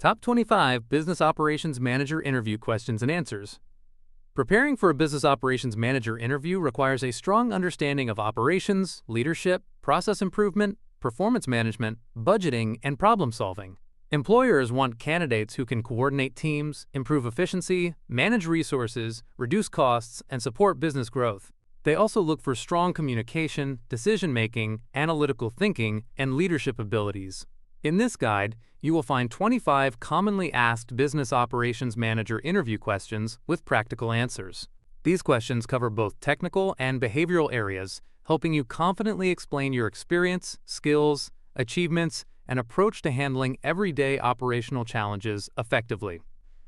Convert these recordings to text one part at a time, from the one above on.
Top 25 Business Operations Manager Interview Questions and Answers. Preparing for a business operations manager interview requires a strong understanding of operations, leadership, process improvement, performance management, budgeting, and problem solving. Employers want candidates who can coordinate teams, improve efficiency, manage resources, reduce costs, and support business growth. They also look for strong communication, decision-making, analytical thinking, and leadership abilities. In this guide, you will find 25 commonly asked business operations manager interview questions with practical answers. These questions cover both technical and behavioral areas, helping you confidently explain your experience, skills, achievements, and approach to handling everyday operational challenges effectively.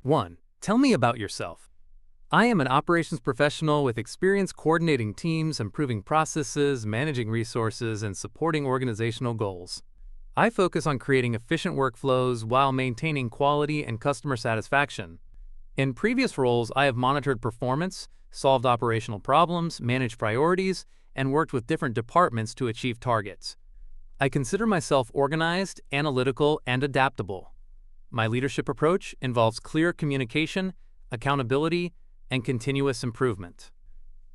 1. Tell me about yourself. I am an operations professional with experience coordinating teams, improving processes, managing resources, and supporting organizational goals. I focus on creating efficient workflows while maintaining quality and customer satisfaction. In previous roles, I have monitored performance, solved operational problems, managed priorities, and worked with different departments to achieve targets. I consider myself organized, analytical, and adaptable. My leadership approach involves clear communication, accountability, and continuous improvement.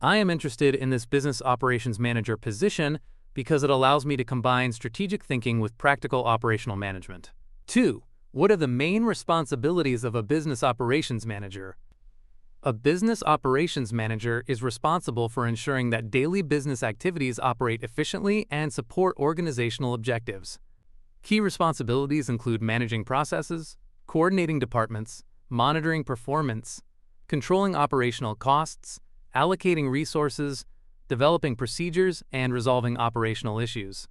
I am interested in this business operations manager position because it allows me to combine strategic thinking with practical operational management. 2. What are the main responsibilities of a business operations manager? A business operations manager is responsible for ensuring that daily business activities operate efficiently and support organizational objectives. Key responsibilities include managing processes, coordinating departments, monitoring performance, controlling operational costs, allocating resources, developing procedures, and resolving operational issues.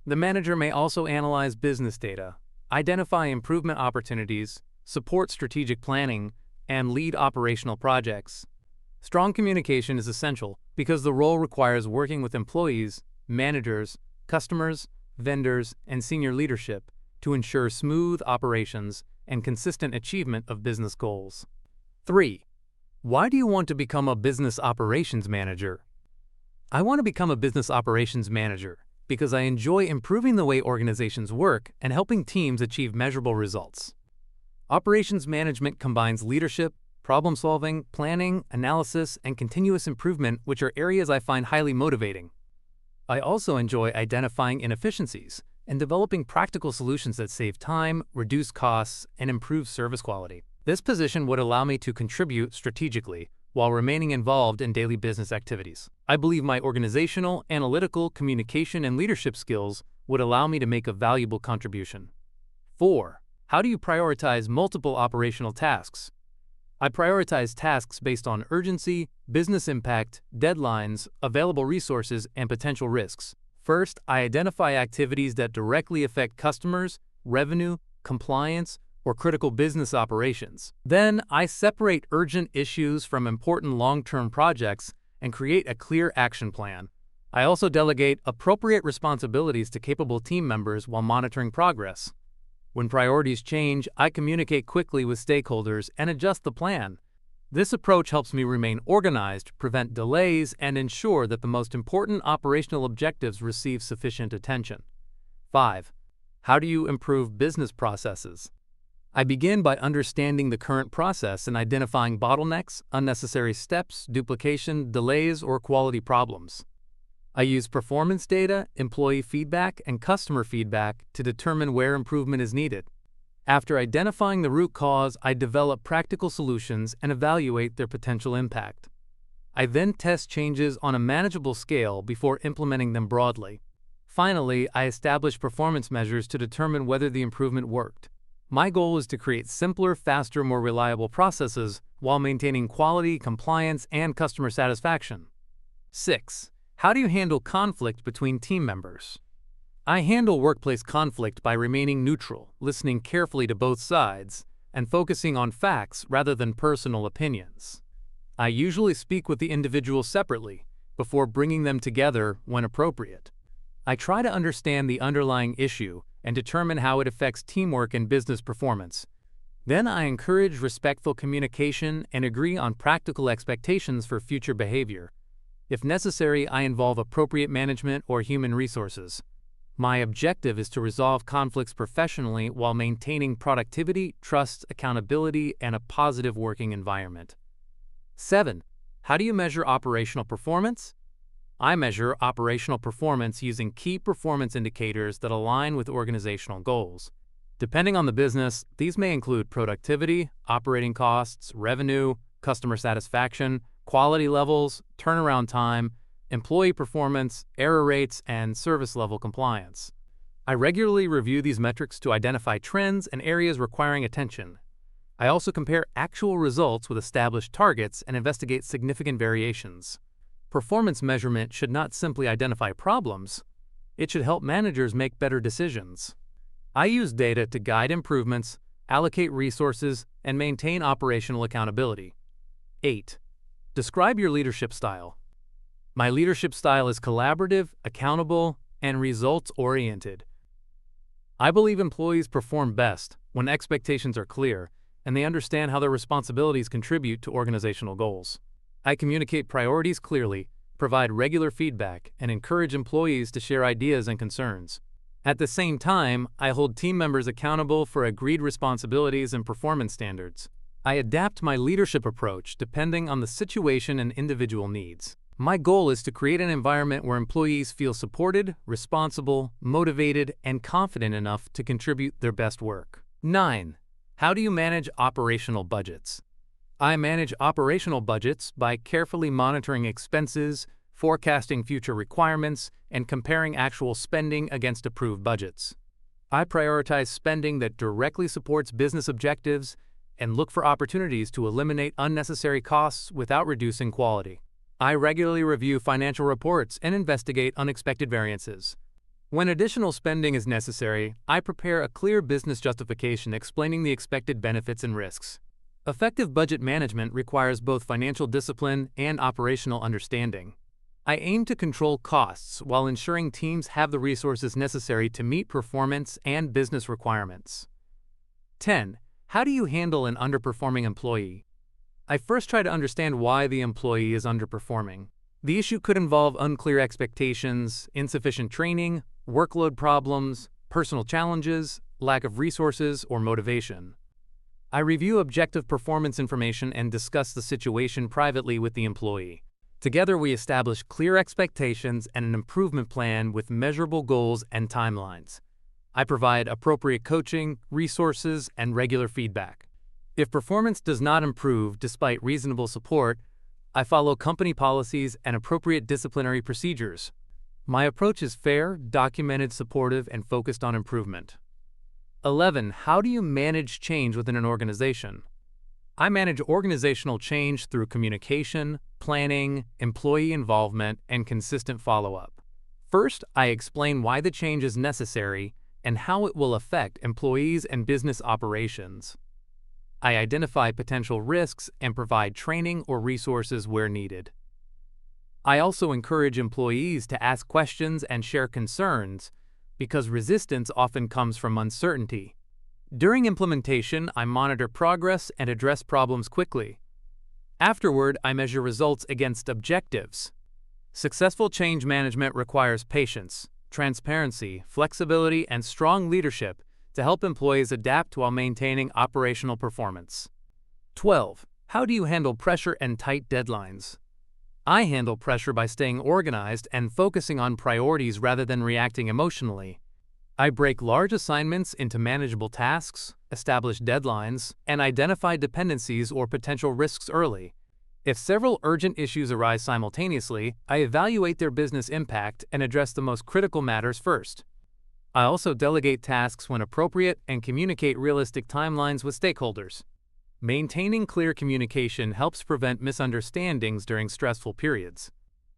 The manager may also analyze business data, identify improvement opportunities, support strategic planning, and lead operational projects. Strong communication is essential because the role requires working with employees, managers, customers, vendors, and senior leadership to ensure smooth operations and consistent achievement of business goals. 3. Why do you want to become a business operations manager? I want to become a business operations manager because I enjoy improving the way organizations work and helping teams achieve measurable results. Operations management combines leadership, problem-solving, planning, analysis, and continuous improvement, which are areas I find highly motivating. I also enjoy identifying inefficiencies and developing practical solutions that save time, reduce costs, and improve service quality. This position would allow me to contribute strategically while remaining involved in daily business activities. I believe my organizational, analytical, communication, and leadership skills would allow me to make a valuable contribution. 4. How do you prioritize multiple operational tasks? I prioritize tasks based on urgency, business impact, deadlines, available resources, and potential risks. First, I identify activities that directly affect customers, revenue, compliance, or critical business operations. Then, I separate urgent issues from important long-term projects and create a clear action plan. I also delegate appropriate responsibilities to capable team members while monitoring progress. When priorities change, I communicate quickly with stakeholders and adjust the plan. This approach helps me remain organized, prevent delays, and ensure that the most important operational objectives receive sufficient attention. 5. How do you improve business processes? I begin by understanding the current process and identifying bottlenecks, unnecessary steps, duplication, delays, or quality problems. I use performance data, employee feedback, and customer feedback to determine where improvement is needed. After identifying the root cause, I develop practical solutions and evaluate their potential impact. I then test changes on a manageable scale before implementing them broadly. Finally, I establish performance measures to determine whether the improvement worked. My goal is to create simpler, faster, more reliable processes while maintaining quality, compliance, and customer satisfaction. 6. How do you handle conflict between team members? I handle workplace conflict by remaining neutral, listening carefully to both sides, and focusing on facts rather than personal opinions. I usually speak with the individual separately before bringing them together when appropriate. I try to understand the underlying issue and determine how it affects teamwork and business performance. Then I encourage respectful communication and agree on practical expectations for future behavior. If necessary, I involve appropriate management or human resources. My objective is to resolve conflicts professionally while maintaining productivity, trust, accountability, and a positive working environment. 7. How do you measure operational performance? I measure operational performance using key performance indicators that align with organizational goals. Depending on the business, these may include productivity, operating costs, revenue, customer satisfaction, quality levels, turnaround time, employee performance, error rates, and service level compliance. I regularly review these metrics to identify trends and areas requiring attention. I also compare actual results with established targets and investigate significant variations. Performance measurement should not simply identify problems. It should help managers make better decisions. I use data to guide improvements, allocate resources, and maintain operational accountability. 8. Describe your leadership style. My leadership style is collaborative, accountable, and results-oriented. I believe employees perform best when expectations are clear and they understand how their responsibilities contribute to organizational goals. I communicate priorities clearly, provide regular feedback, and encourage employees to share ideas and concerns. At the same time, I hold team members accountable for agreed responsibilities and performance standards. I adapt my leadership approach depending on the situation and individual needs. My goal is to create an environment where employees feel supported, responsible, motivated, and confident enough to contribute their best work. 9. How do you manage operational budgets? I manage operational budgets by carefully monitoring expenses, forecasting future requirements, and comparing actual spending against approved budgets. I prioritize spending that directly supports business objectives and look for opportunities to eliminate unnecessary costs without reducing quality. I regularly review financial reports and investigate unexpected variances. When additional spending is necessary, I prepare a clear business justification explaining the expected benefits and risks. Effective budget management requires both financial discipline and operational understanding. I aim to control costs while ensuring teams have the resources necessary to meet performance and business requirements. 10. How do you handle an underperforming employee? I first try to understand why the employee is underperforming. The issue could involve unclear expectations, insufficient training, workload problems, personal challenges, lack of resources, or motivation. I review objective performance information and discuss the situation privately with the employee. Together, we establish clear expectations and an improvement plan with measurable goals and timelines. I provide appropriate coaching, resources, and regular feedback. If performance does not improve despite reasonable support, I follow company policies and appropriate disciplinary procedures. My approach is fair, documented, supportive, and focused on improvement. 11. How do you manage change within an organization? I manage organizational change through communication, planning, employee involvement, and consistent follow-up. First, I explain why the change is necessary and how it will affect employees and business operations. I identify potential risks and provide training or resources where needed. I also encourage employees to ask questions and share concerns because resistance often comes from uncertainty. During implementation, I monitor progress and address problems quickly. Afterward, I measure results against objectives. Successful change management requires patience, transparency, flexibility, and strong leadership to help employees adapt while maintaining operational performance. 12. How do you handle pressure and tight deadlines? I handle pressure by staying organized and focusing on priorities rather than reacting emotionally. I break large assignments into manageable tasks, establish deadlines, and identify dependencies or potential risks early. If several urgent issues arise simultaneously, I evaluate their business impact and address the most critical matters first. I also delegate tasks when appropriate and communicate realistic timelines with stakeholders. Maintaining clear communication helps prevent misunderstandings during stressful periods.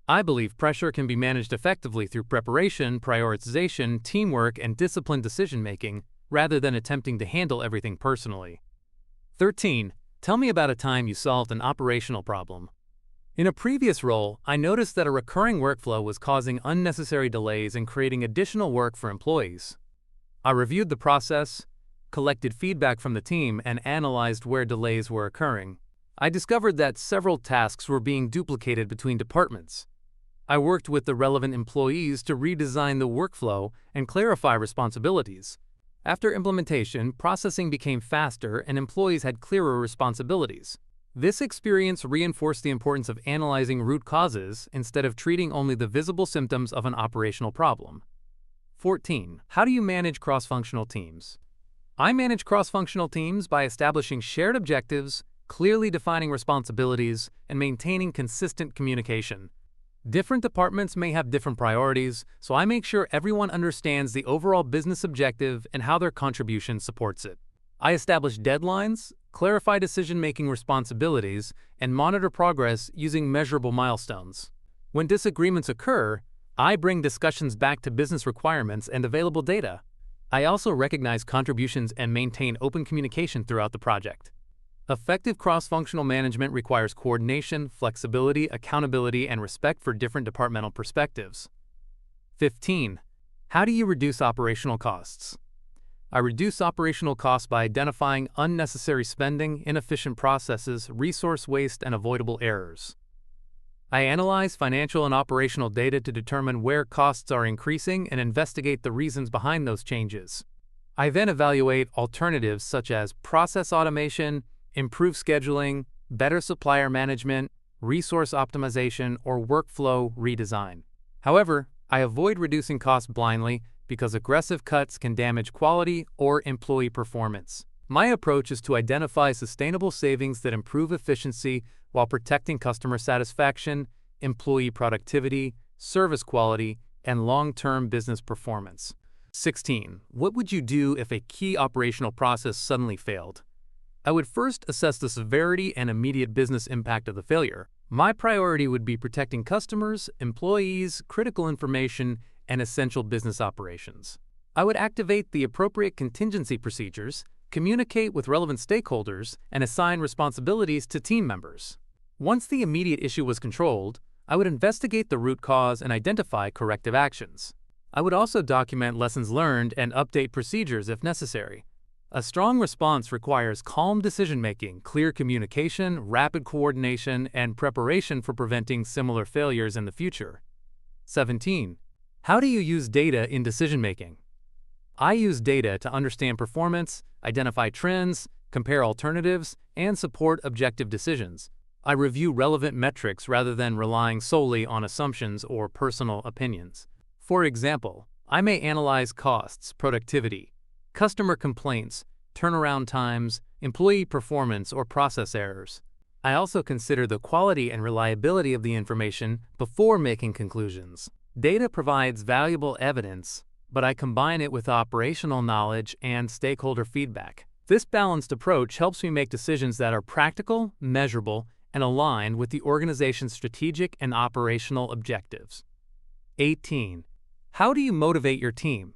I believe pressure can be managed effectively through preparation, prioritization, teamwork, and disciplined decision-making, rather than attempting to handle everything personally. 13. Tell me about a time you solved an operational problem. In a previous role, I noticed that a recurring workflow was causing unnecessary delays and creating additional work for employees. I reviewed the process, collected feedback from the team, and analyzed where delays were occurring. I discovered that several tasks were being duplicated between departments. I worked with the relevant employees to redesign the workflow and clarify responsibilities. After implementation, processing became faster and employees had clearer responsibilities. This experience reinforced the importance of analyzing root causes instead of treating only the visible symptoms of an operational problem. 14. How do you manage cross-functional teams? I manage cross-functional teams by establishing shared objectives, clearly defining responsibilities, and maintaining consistent communication. Different departments may have different priorities, so I make sure everyone understands the overall business objective and how their contribution supports it. I establish deadlines, clarify decision-making responsibilities, and monitor progress using measurable milestones. When disagreements occur, I bring discussions back to business requirements and available data. I also recognize contributions and maintain open communication throughout the project. Effective cross-functional management requires coordination, flexibility, accountability, and respect for different departmental perspectives. 15. How do you reduce operational costs? I reduce operational costs by identifying unnecessary spending, inefficient processes, resource waste, and avoidable errors. I analyze financial and operational data to determine where costs are increasing and investigate the reasons behind those changes. I then evaluate alternatives such as process automation, improved scheduling, better supplier management, resource optimization, or workflow redesign. However, I avoid reducing costs blindly because aggressive cuts can damage quality or employee performance. My approach is to identify sustainable savings that improve efficiency while protecting customer satisfaction, employee productivity, service quality, and long-term business performance. 16. What would you do if a key operational process suddenly failed? I would first assess the severity and immediate business impact of the failure. My priority would be protecting customers, employees, critical information, and essential business operations. I would activate the appropriate contingency procedures, communicate with relevant stakeholders, and assign responsibilities to team members. Once the immediate issue was controlled, I would investigate the root cause and identify corrective actions. I would also document lessons learned and update procedures if necessary. A strong response requires calm decision-making, clear communication, rapid coordination, and preparation for preventing similar failures in the future. 17. How do you use data in decision-making? I use data to understand performance, identify trends, compare alternatives, and support objective decisions. I review relevant metrics rather than relying solely on assumptions or personal opinions. For example, I may analyze costs, productivity, customer complaints, turnaround times, employee performance, or process errors. I also consider the quality and reliability of the information before making conclusions. Data provides valuable evidence, but I combine it with operational knowledge and stakeholder feedback. This balanced approach helps me make decisions that are practical, measurable, and aligned with the organization's strategic and operational objectives. 18. How do you motivate your team?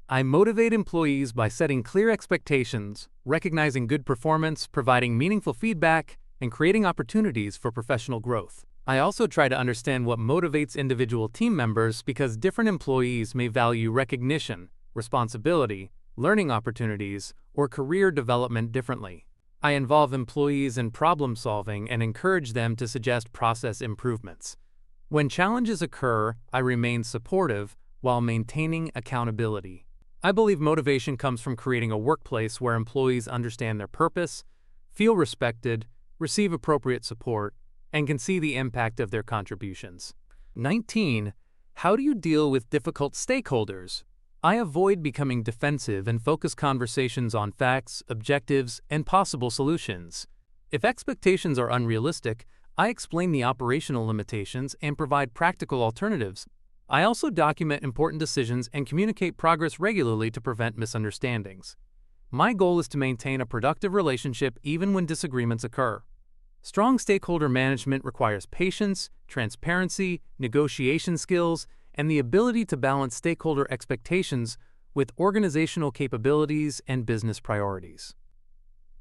I motivate employees by setting clear expectations, recognizing good performance, providing meaningful feedback, and creating opportunities for professional growth. I also try to understand what motivates individual team members because different employees may value recognition, responsibility, learning opportunities, or career development differently. I involve employees in problem solving and encourage them to suggest process improvements. When challenges occur, I remain supportive while maintaining accountability. I believe motivation comes from creating a workplace where employees understand their purpose, feel respected, receive appropriate support, and can see the impact of their contributions. 19. How do you deal with difficult stakeholders? I avoid becoming defensive and focus conversations on facts, objectives, and possible solutions. If expectations are unrealistic, I explain the operational limitations and provide practical alternatives. I also document important decisions and communicate progress regularly to prevent misunderstandings. My goal is to maintain a productive relationship even when disagreements occur. Strong stakeholder management requires patience, transparency, negotiation skills, and the ability to balance stakeholder expectations with organizational capabilities and business priorities.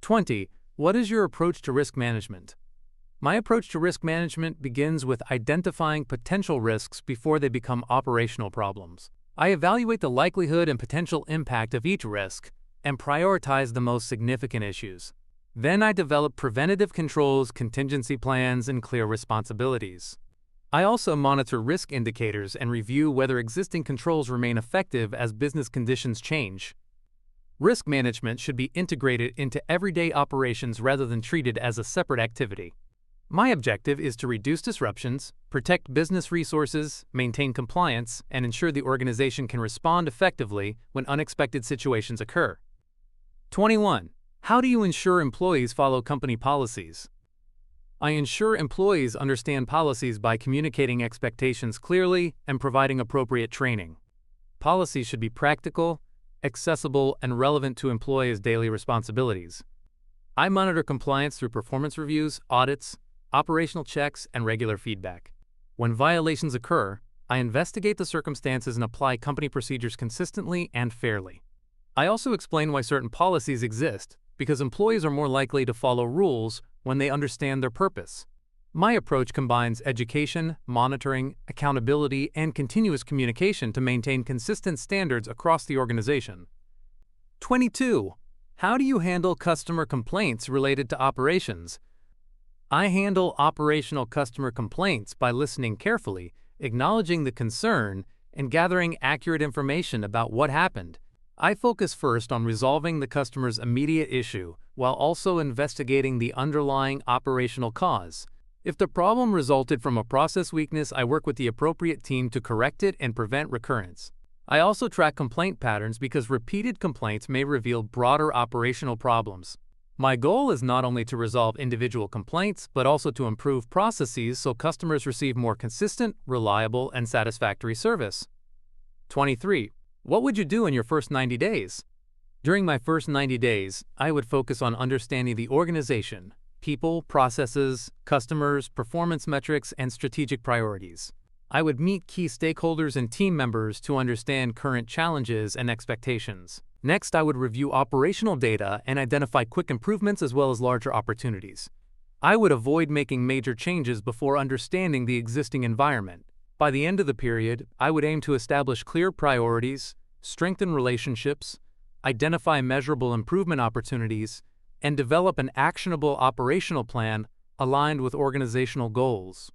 20. What is your approach to risk management? My approach to risk management begins with identifying potential risks before they become operational problems. I evaluate the likelihood and potential impact of each risk and prioritize the most significant issues. Then I develop preventative controls, contingency plans, and clear responsibilities. I also monitor risk indicators and review whether existing controls remain effective as business conditions change. Risk management should be integrated into everyday operations rather than treated as a separate activity. My objective is to reduce disruptions, protect business resources, maintain compliance, and ensure the organization can respond effectively when unexpected situations occur. 21. How do you ensure employees follow company policies? I ensure employees understand policies by communicating expectations clearly and providing appropriate training. Policies should be practical, accessible, and relevant to employees' daily responsibilities. I monitor compliance through performance reviews, audits, operational checks, and regular feedback. When violations occur, I investigate the circumstances and apply company procedures consistently and fairly. I also explain why certain policies exist, because employees are more likely to follow rules when they understand their purpose. My approach combines education, monitoring, accountability, and continuous communication to maintain consistent standards across the organization. 22. How do you handle customer complaints related to operations? I handle operational customer complaints by listening carefully, acknowledging the concern, and gathering accurate information about what happened. I focus first on resolving the customer's immediate issue, while also investigating the underlying operational cause. If the problem resulted from a process weakness, I work with the appropriate team to correct it and prevent recurrence. I also track complaint patterns because repeated complaints may reveal broader operational problems. My goal is not only to resolve individual complaints, but also to improve processes so customers receive more consistent, reliable, and satisfactory service. 23. What would you do in your first 90 days? During my first 90 days, I would focus on understanding the organization, people, processes, customers, performance metrics, and strategic priorities. I would meet key stakeholders and team members to understand current challenges and expectations. Next, I would review operational data and identify quick improvements as well as larger opportunities. I would avoid making major changes before understanding the existing environment. By the end of the period, I would aim to establish clear priorities, strengthen relationships, identify measurable improvement opportunities, and develop an actionable operational plan aligned with organizational goals.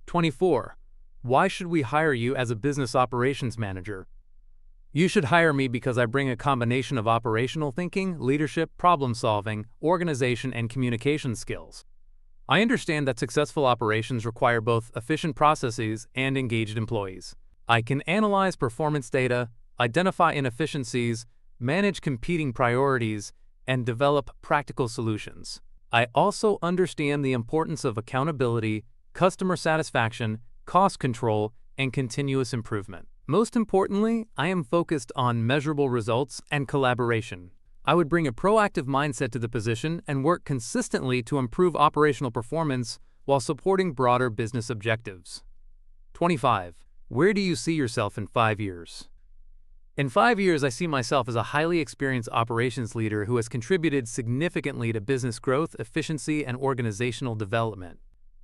24. Why should we hire you as a business operations manager? You should hire me because I bring a combination of operational thinking, leadership, problem-solving, organization, and communication skills. I understand that successful operations require both efficient processes and engaged employees. I can analyze performance data, identify inefficiencies, manage competing priorities, and develop practical solutions. I also understand the importance of accountability, customer satisfaction, cost control, and continuous improvement. Most importantly, I am focused on measurable results and collaboration. I would bring a proactive mindset to the position and work consistently to improve operational performance while supporting broader business objectives. 25. Where do you see yourself in 5 years? In 5 years, I see myself as a highly experienced operations leader who has contributed significantly to business growth, efficiency, and organizational development.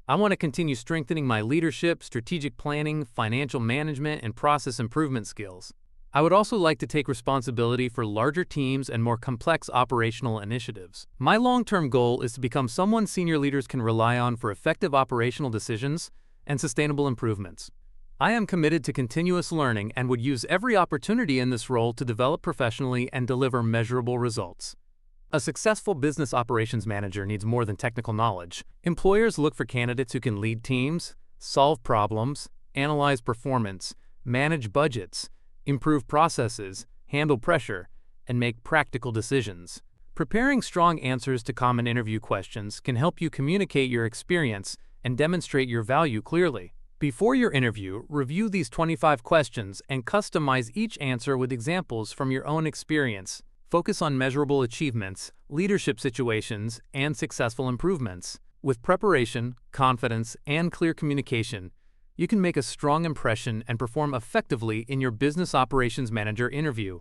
I want to continue strengthening my leadership, strategic planning, financial management, and process improvement skills. I would also like to take responsibility for larger teams and more complex operational initiatives. My long-term goal is to become someone senior leaders can rely on for effective operational decisions and sustainable improvements. I am committed to continuous learning and would use every opportunity in this role to develop professionally and deliver measurable results. A successful business operations manager needs more than technical knowledge. Employers look for candidates who can lead teams, solve problems, analyze performance, manage budgets, improve processes, handle pressure, and make practical decisions. Preparing strong answers to common interview questions can help you communicate your experience and demonstrate your value clearly. Before your interview, review these 25 questions and customize each answer with examples from your own experience. Focus on measurable achievements, leadership situations, and successful improvements. With preparation, confidence, and clear communication, you can make a strong impression and perform effectively in your business operations manager interview.